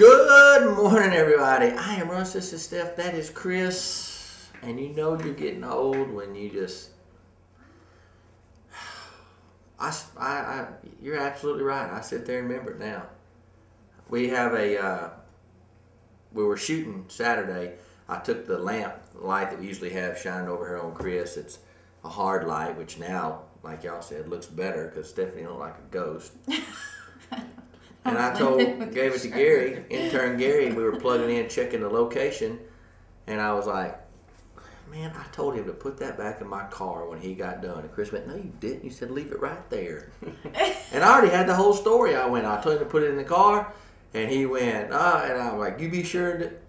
Good morning, everybody. I am Russ. This is Steph. That is Chris. And you know you're getting old when you just... You're absolutely right. I sit there and remember it now. We have we were shooting Saturday. I took the lamp light that we usually have shining over here on Chris. It's a hard light, which now, like y'all said, looks better because Stephanie don't like a ghost. And I gave it to Gary, intern Gary. We were plugging in, checking the location, and I was like, man, I told him to put that back in my car when he got done. And Chris went, no, you didn't. You said leave it right there. And I already had the whole story. I told him to put it in the car, and he went, and I was like, you be sure that.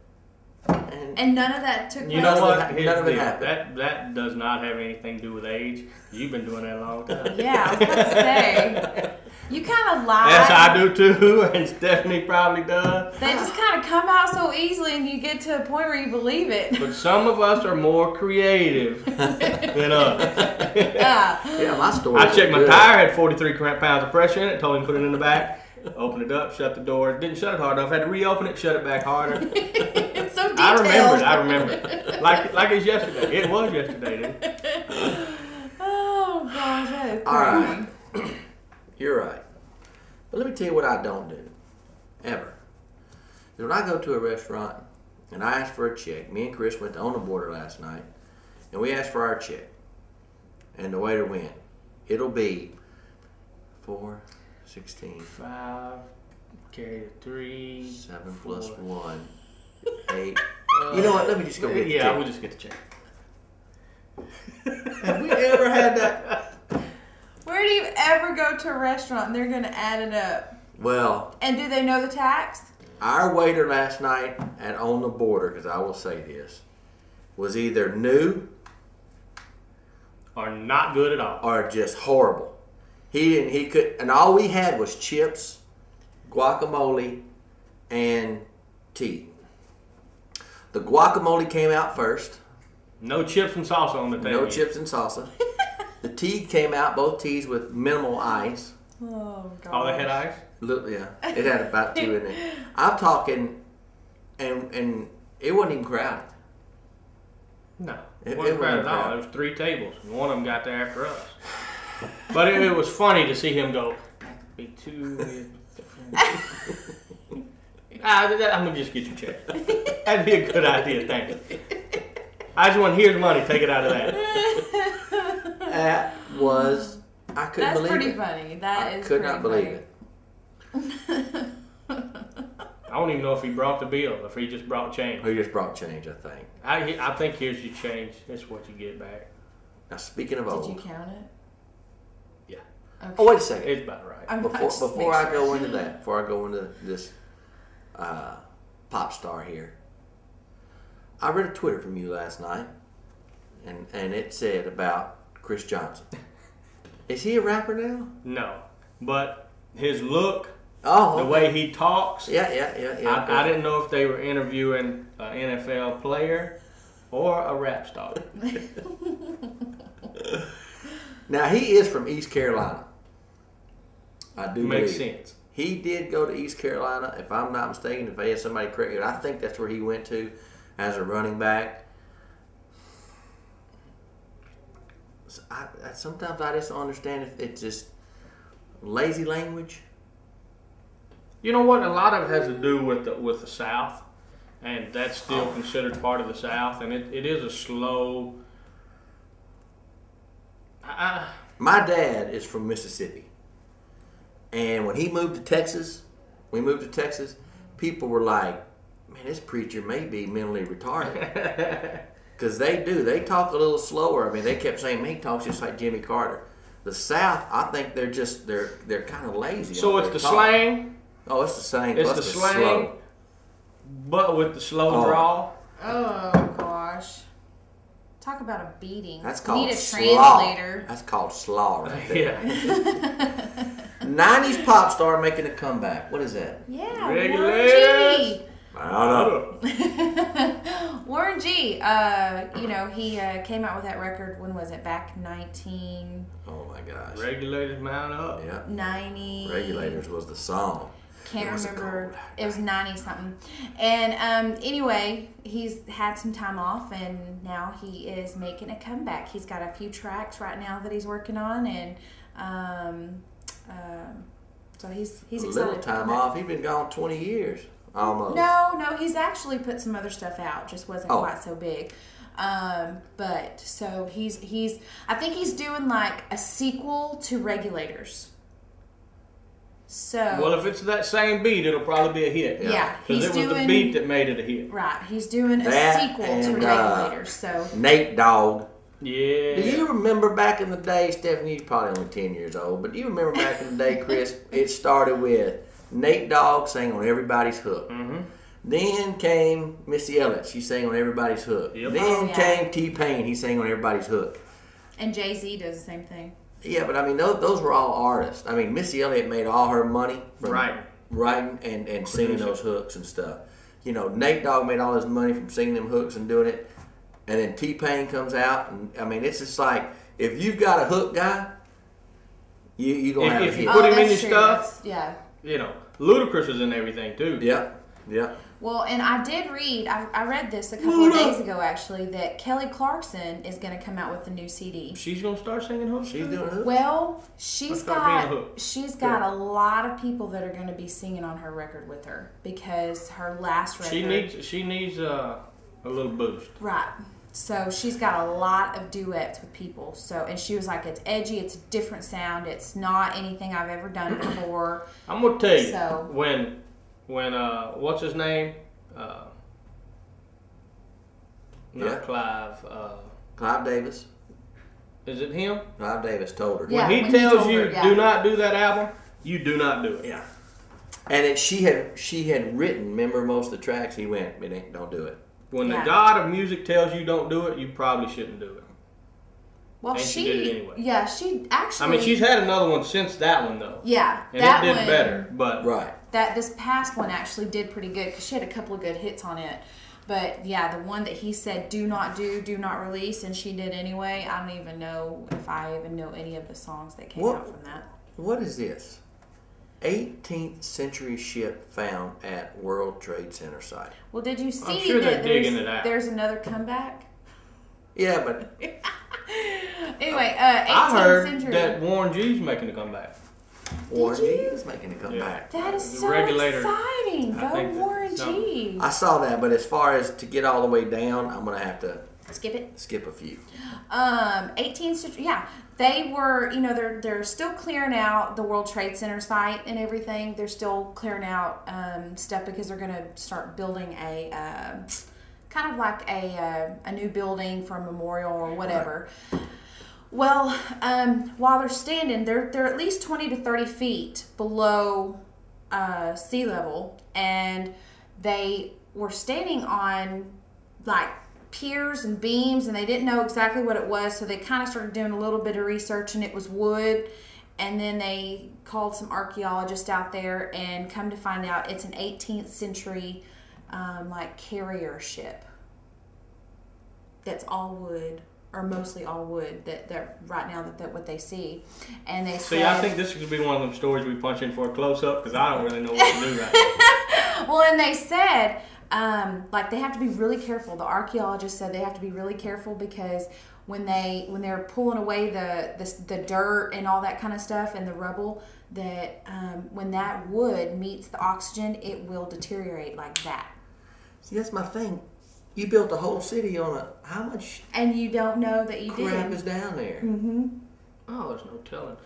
And none of that took place. You know what? None of it happened. That does not have anything to do with age. You've been doing that a long time. Yeah, I was about to say. You kind of lie. Yes, I do too, and Stephanie probably does. They just kind of come out so easily, and you get to a point where you believe it. But some of us are more creative than others. Yeah, my story. I checked my tire, had 43 pounds of pressure in it, told him to put it in the back, opened it up, shut the door. Didn't shut it hard enough. Had to reopen it, shut it back harder. It's so detailed. I remember it. Like it's yesterday. It was yesterday, didn't it? Oh, gosh, that is crazy. All right. You're right. But let me tell you what I don't do, ever. Is when I go to a restaurant and I ask for a check, me and Chris went to On the Border last night, and we asked for our check. And the waiter went, it'll be 4, 16, 5, carry 3, 7 4. plus 1, 8. You know what? Let me just go get the check. Yeah, we'll just get the check. Have we ever had that? Where do you ever go to a restaurant and they're going to add it up? Well. And do they know the tax? Our waiter last night at On the Border, because I will say this, was either new Or not good at all. or just horrible. And all we had was chips, guacamole, and tea. The guacamole came out first. No chips and salsa on the table. No chips and salsa. The tea came out, both teas with minimal ice. Oh, God. Oh, they had ice? Look, yeah, it had about 2 in there. I'm talking, and it wasn't even crowded. No, It wasn't crowded at all. There was 3 tables, and one of them got there after us. But it was funny to see him go, be 2. I'm going to just get your check. That'd be a good idea, thanks. I just want, here's money, take it out of that. That was, I couldn't believe it. That's pretty funny. That is could not believe it. I don't even know if he brought the bill, if he just brought change. He just brought change, I think. I think here's your change. That's what you get back. Now, speaking of old. Did you count it? Yeah. Okay. Oh, wait a second. It's about right. Before I go into that, before I go into this pop star here, I read a Twitter from you last night, and it said about Chris Johnson. Is he a rapper now? No, but his look, the way he talks. Yeah. I didn't know if they were interviewing an NFL player or a rap star. Now, he is from East Carolina. I do Makes believe. sense. He did go to East Carolina, if I'm not mistaken. If I had somebody correct me, I think that's where he went to as a running back. So sometimes I just don't understand if it's just lazy language. You know what? A lot of it has to do with the South, and that's still considered part of the South, and it is a slow. My dad is from Mississippi, and when we moved to Texas, people were like, man, this preacher may be mentally retarded. Because they talk a little slower. I mean, they kept saying, man, he talks just like Jimmy Carter. The South, I think they're kind of lazy. So it's the slang. Oh, it's the slang. It's the slang, slow. But with the slow draw. Oh, gosh. Talk about a beating. That's called Need a slaw. translator. That's called slaw right there. Yeah. 90s pop star making a comeback. What is that? Yeah, Regulators. I don't know. Warren G. He came out with that record. When was it? Back 19. Oh my gosh. Regulators mount up. Yep. 90. Regulators was the song. Can't It was a remember. cold It was 90 something. And anyway, he's had some time off, and now he is making a comeback. He's got a few tracks right now that he's working on, and so he's A excited. little to time come back. off. He's been gone 20 years almost. No, he's actually put some other stuff out. Just wasn't Oh. quite so big. But so he's I think he's doing like a sequel to Regulators. So Well, if it's that same beat, it'll probably be a hit. yeah, Because he's it was doing the beat that made it a hit. right. He's doing a That sequel to and, Regulators. So Nate Dogg. Yeah. Do you remember back in the day, Stephanie, you're probably only 10 years old, but do you remember back in the day, Chris, it started with Nate Dogg sang on Everybody's Hook. Mm-hmm. Then came Missy Elliott. She sang on Everybody's Hook. Yep. Then Oh, yeah. came T-Pain. He sang on Everybody's Hook. and Jay-Z does the same thing. Yeah, but I mean, those were all artists. I mean, Missy Elliott made all her money from writing and singing those hooks and stuff. You know, Nate Dogg made all his money from singing them hooks and doing it. And then T-Pain comes out, and I mean, it's just like, if you've got a hook guy, you gonna have a If you hit. put him in that's your true. stuff, Yeah. you know, Ludacris is in everything too. Yeah. Well, and I did read, I read this a couple of days ago actually, that Kelly Clarkson is going to come out with a new CD. She's gonna start singing hooks. She's doing hooks. Well, Must not be a hook. she's got a lot of people that are going to be singing on her record with her because her last record. She needs a little boost. Right. So she's got a lot of duets with people. So, and she was like, it's edgy, it's a different sound, it's not anything I've ever done before. I'm gonna tell you So- when what's his name? Yeah. Clive. Clive Davis. Is it him? Clive Davis told her. Yeah. When he when he tells told you her, yeah. do not do that album, you do not do it. Yeah. And she had written, remember most of the tracks, he went, don't do it. When Yeah. the God of music tells you don't do it, you probably shouldn't do it. Well, And she did it anyway. Yeah, she actually. I mean, she's had another one since that one though, Yeah, and that it did one, better. But Right. That this past one actually did pretty good because she had a couple of good hits on it. But yeah, the one that he said do not release, and she did anyway. I don't even know if I even know any of the songs that came out from that. What is this? 18th century ship found at World Trade Center site. Well, did you see sure they're that digging it out. there's another comeback? Yeah, but Anyway, 18th I heard century. that Warren G's making a comeback. Warren G you? is making a comeback. That is The so Regulator, exciting. I Go think that Warren some- G. I saw that, but as far as to get all the way down, I'm going to have to Skip it. skip a few. 18th century, yeah. They were, they're still clearing out the World Trade Center site and everything. They're still clearing out stuff because they're going to start building a kind of like a new building for a memorial or whatever. Well, while they're standing, they're at least 20 to 30 feet below sea level, and they were standing on like piers and beams, and they didn't know exactly what it was, so they kind of started doing a little bit of research, and it was wood. And then they called some archaeologists out there, and come to find out it's an 18th century like carrier ship that's all wood, or mostly all wood, that right now that what they see. And they See, said, I think this could be one of them stories we punch in for a close up because I don't really know what to do right well, and they said like they have to be really careful. The archaeologists said they have to be really careful because when they're pulling away the dirt and all that kind of stuff and the rubble, that when that wood meets the oxygen, it will deteriorate like that. See, that's my thing. You built a whole city on how much And you don't know that you crap did. is down there? Mm-hmm. now. Oh, there's no telling.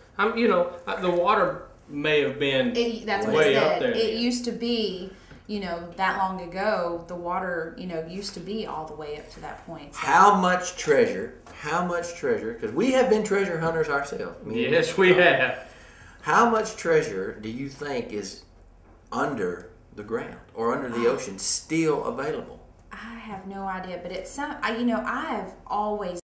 The water may have been That's what way it up said. there. It used to be, that long ago, the water, used to be all the way up to that point. So. How much treasure, because we have been treasure hunters ourselves. Yes, we have. How much treasure do you think is under the ground or under the ocean still available? I have no idea, but it's some. I have always